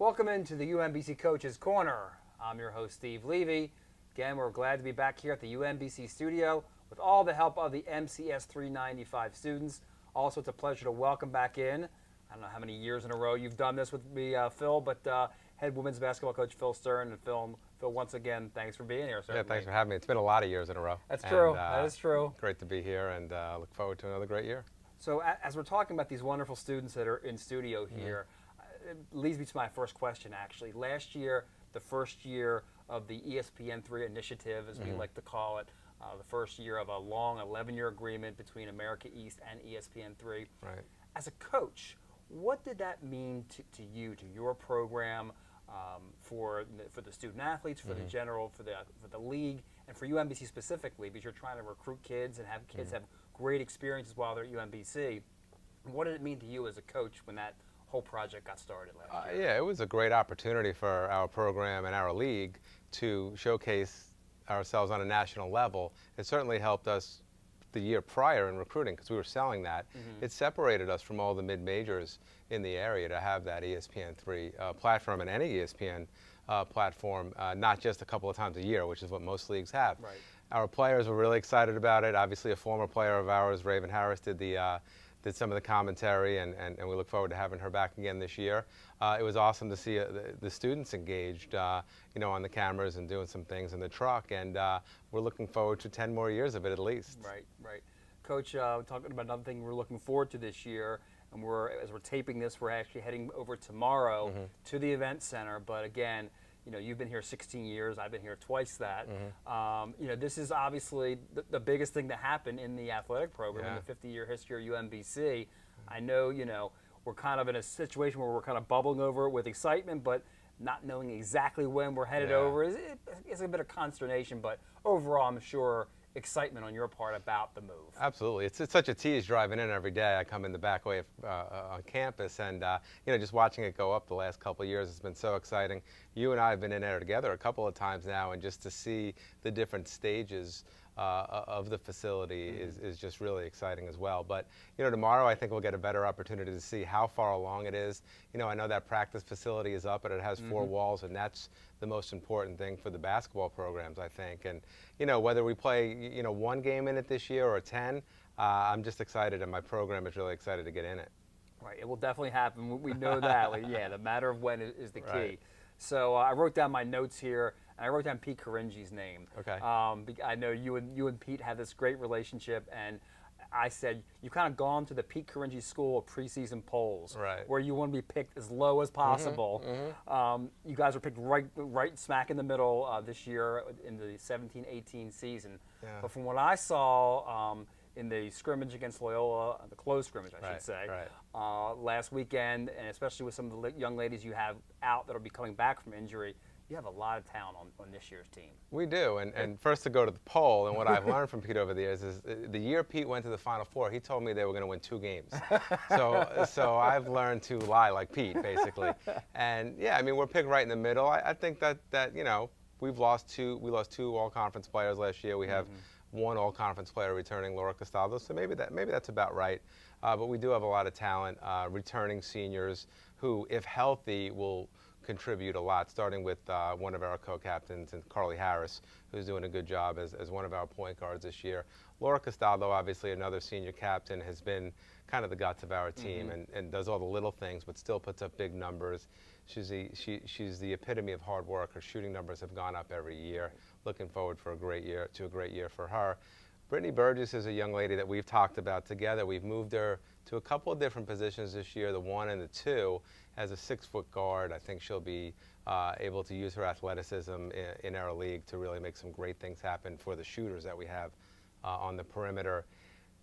Welcome into the UMBC Coaches Corner. I'm your host, Steve Levy. Again, we're glad to be back here at the UMBC studio with all the help of the MCS 395 students. Also, it's a pleasure to welcome back in. I don't know how many years in a row you've done this with me, Phil, but head women's basketball coach Phil Stern. And Phil, once again, thanks for being here. Yeah, thanks for having me. It's been a lot of years in a row. That's true. That is true. Great to be here, and look forward to another great year. So as we're talking about these wonderful students that are in studio here, it leads me to my first question, actually. Last year, the first year of the ESPN3 initiative, as we like to call it, the first year of a long 11-year agreement between America East and ESPN3. Right. As a coach, what did that mean to you, to your program, for the student athletes, for the general, for the league, and for UMBC specifically, because you're trying to recruit kids and have kids have great experiences while they're at UMBC. What did it mean to you as a coach when that whole project got started last year? Yeah, it was a great opportunity for our program and our league to showcase ourselves on a national level. It certainly helped us the year prior in recruiting because we were selling that. It separated us from all the mid-majors in the area to have that ESPN3 platform and any ESPN platform, not just a couple of times a year, which is what most leagues have. Right. Our players were really excited about it. Obviously, a former player of ours, Raven Harris, did some of the commentary, and we look forward to having her back again this year. It was awesome to see the students engaged, on the cameras and doing some things in the truck, and we're looking forward to 10 more years of it at least. Right, right. Coach, talking about another thing we're looking forward to this year, and as we're taping this, we're actually heading over tomorrow to the event center, but again, you've been here 16 years. I've been here twice that. This is obviously the biggest thing to happen in the athletic program in the 50-year history of UMBC. I know, we're kind of in a situation where we're kind of bubbling over it with excitement, but not knowing exactly when we're headed over is a bit of consternation. But overall, I'm sure excitement on your part about the move. Absolutely. It's such a tease driving in every day. I come in the back way on campus, and just watching it go up the last couple of years, it's been so exciting. You and I have been in there together a couple of times now, and just to see the different stages of the facility is just really exciting as well. But tomorrow I think we'll get a better opportunity to see how far along it is. I know that practice facility is up, and it has 4 walls, and that's the most important thing for the basketball programs, I think. And whether we play one game in it this year or 10, I'm just excited, and my program is really excited to get in it. Right, it will definitely happen. We know that. The matter of when is the key. Right. So I wrote down my notes here, and I wrote down Pete Caringi's name. Okay. I know you and Pete have this great relationship, and I said you've kind of gone to the Pete Caringi School of preseason polls, right, where you want to be picked as low as possible. You guys were picked right smack in the middle this year in the 17-18 season. Yeah. But from what I saw in the scrimmage against Loyola, the closed scrimmage, I should say, last weekend, and especially with some of the young ladies you have out that will be coming back from injury, you have a lot of talent on this year's team. We do, and first to go to the poll, and what I've learned from Pete over the years is the year Pete went to the Final Four, he told me they were going to win 2 games. So I've learned to lie like Pete, basically. And yeah, I mean, we're picked right in the middle. I think that we lost 2 all-conference players last year. We have 1 all-conference player returning, Laura Castaldo, so maybe that's about right. But we do have a lot of talent, returning seniors who, if healthy, will contribute a lot, starting with one of our co-captains, and Carly Harris, who's doing a good job as one of our point guards this year. Laura Castaldo, obviously another senior captain, has been kind of the guts of our team and does all the little things, but still puts up big numbers. She's the epitome of hard work. Her shooting numbers have gone up every year. Looking forward for a great year for her. Brittany Burgess is a young lady that we've talked about together. We've moved her to a couple of different positions this year, the 1 and the 2. As a 6-foot guard, I think she'll be able to use her athleticism in our league to really make some great things happen for the shooters that we have on the perimeter.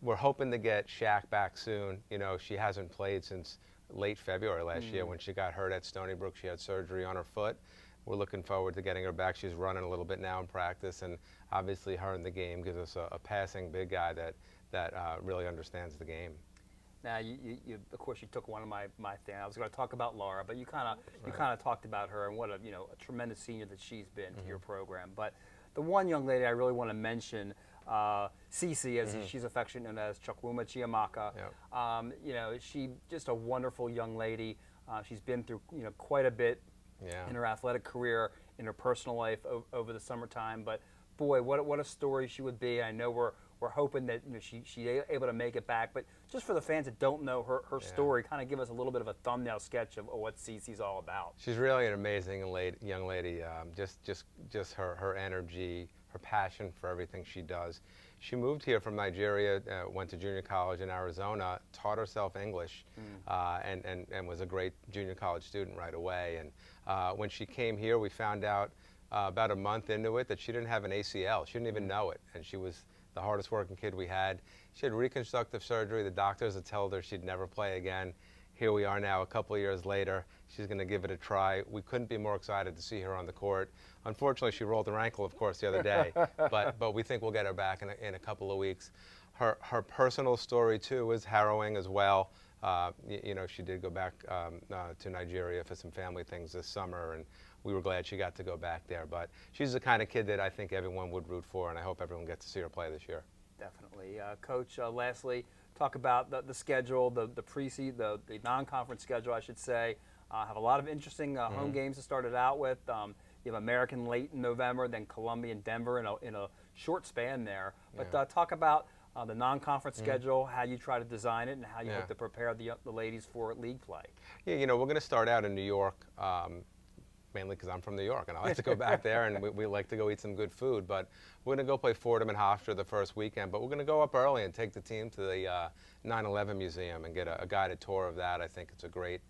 We're hoping to get Shaq back soon. She hasn't played since late February last year when she got hurt at Stony Brook. She had surgery on her foot. We're looking forward to getting her back. She's running a little bit now in practice, and obviously her in the game gives us a passing big guy that really understands the game. Now, of course, you took one of my things. I was going to talk about Laura, but you kind of talked about her and what a tremendous senior that she's been to your program. But the one young lady I really want to mention, Cece, as she's affectionately known as Chukwuma Chiamaka. Yep. She just a wonderful young lady. She's been through quite a bit in her athletic career, in her personal life over the summertime. But boy, what a story she would be. I know we're hoping that she's able to make it back. But just for the fans that don't know her story, kind of give us a little bit of a thumbnail sketch of what Cece's all about. She's really an amazing young lady. Just her energy, her passion for everything she does. She moved here from Nigeria, went to junior college in Arizona, taught herself English, and was a great junior college student right away. And when she came here, we found out about a month into it that she didn't have an ACL. She didn't even know it, and she was the hardest working kid we had. She had reconstructive surgery. The doctors had told her she'd never play again. Here we are now, a couple of years later. She's going to give it a try. We couldn't be more excited to see her on the court. Unfortunately, she rolled her ankle, of course, the other day, but we think we'll get her back in a couple of weeks. Her personal story, too, is harrowing as well. She did go back to Nigeria for some family things this summer, and we were glad she got to go back there. But she's the kind of kid that I think everyone would root for, and I hope everyone gets to see her play this year. Definitely. Coach, lastly, talk about the schedule, the non-conference schedule, I should say. Have a lot of interesting home games to start it out with. You have American late in November, then Columbia and Denver in a short span there. But talk about the non-conference schedule, how you try to design it, and how you hope to prepare the ladies for league play. Yeah, we're going to start out in New York, mainly because I'm from New York, and I like to go back there, and we like to go eat some good food. But we're going to go play Fordham and Hofstra the first weekend, but we're going to go up early and take the team to the 9/11 Museum and get a guided tour of that. I think it's a great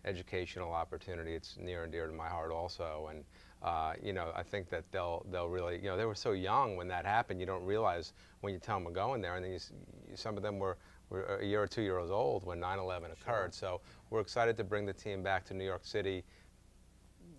educational opportunity. It's near and dear to my heart also, and I think that they'll really, they were so young when that happened. You don't realize when you tell them we're going there, and then some of them were a year or 2 years old when 9/11 occurred. So we're excited to bring the team back to New York City,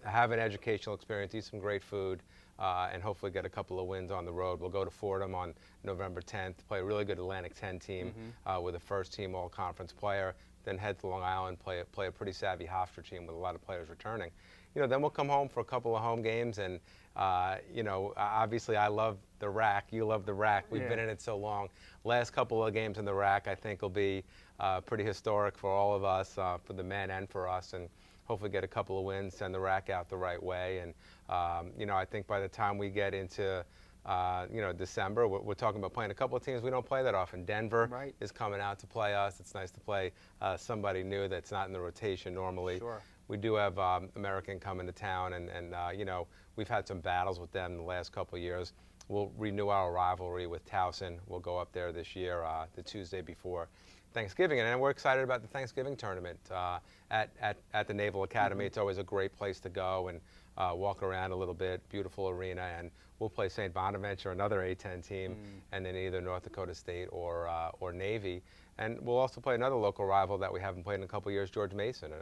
have an educational experience, eat some great food, and hopefully get a couple of wins on the road. We'll go to Fordham on November 10th, play a really good Atlantic 10 team with a first-team all-conference player, then head to Long Island, play a pretty savvy Hofstra team with a lot of players returning. Then we'll come home for a couple of home games, and obviously I love the RAC. You love the RAC. We've been in it so long. Last couple of games in the RAC I think will be pretty historic for all of us, for the men and for us, and hopefully get a couple of wins, send the RAC out the right way. And I think by the time we get into December, we're talking about playing a couple of teams we don't play that often. Denver is coming out to play us. It's nice to play somebody new that's not in the rotation normally. Sure. We do have American coming to town, and we've had some battles with them the last couple of years. We'll renew our rivalry with Towson. We'll go up there this year, the Tuesday before Thanksgiving, and we're excited about the Thanksgiving tournament at the Naval Academy. It's always a great place to go and walk around a little bit. Beautiful arena, and we'll play St. Bonaventure, another A-10 team, and then either North Dakota State or Navy. And we'll also play another local rival that we haven't played in a couple of years, George Mason,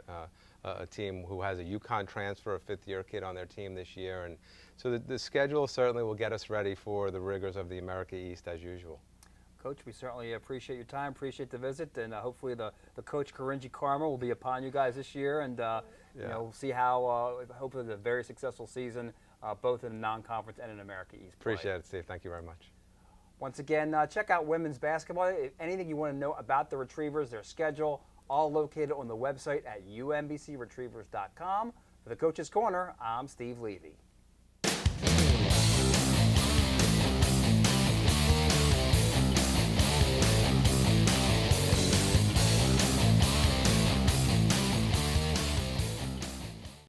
a team who has a UConn transfer, a fifth-year kid on their team this year. And so the schedule certainly will get us ready for the rigors of the America East as usual. Coach, we certainly appreciate your time, appreciate the visit, and hopefully the Coach Karinji Karma will be upon you guys this year, and we'll see how, hopefully a very successful season, both in non-conference and in America East play. Appreciate it, Steve. Thank you very much. Once again, check out women's basketball. Anything you want to know about the Retrievers, their schedule, all located on the website at umbcretrievers.com. For the Coach's Corner, I'm Steve Levy.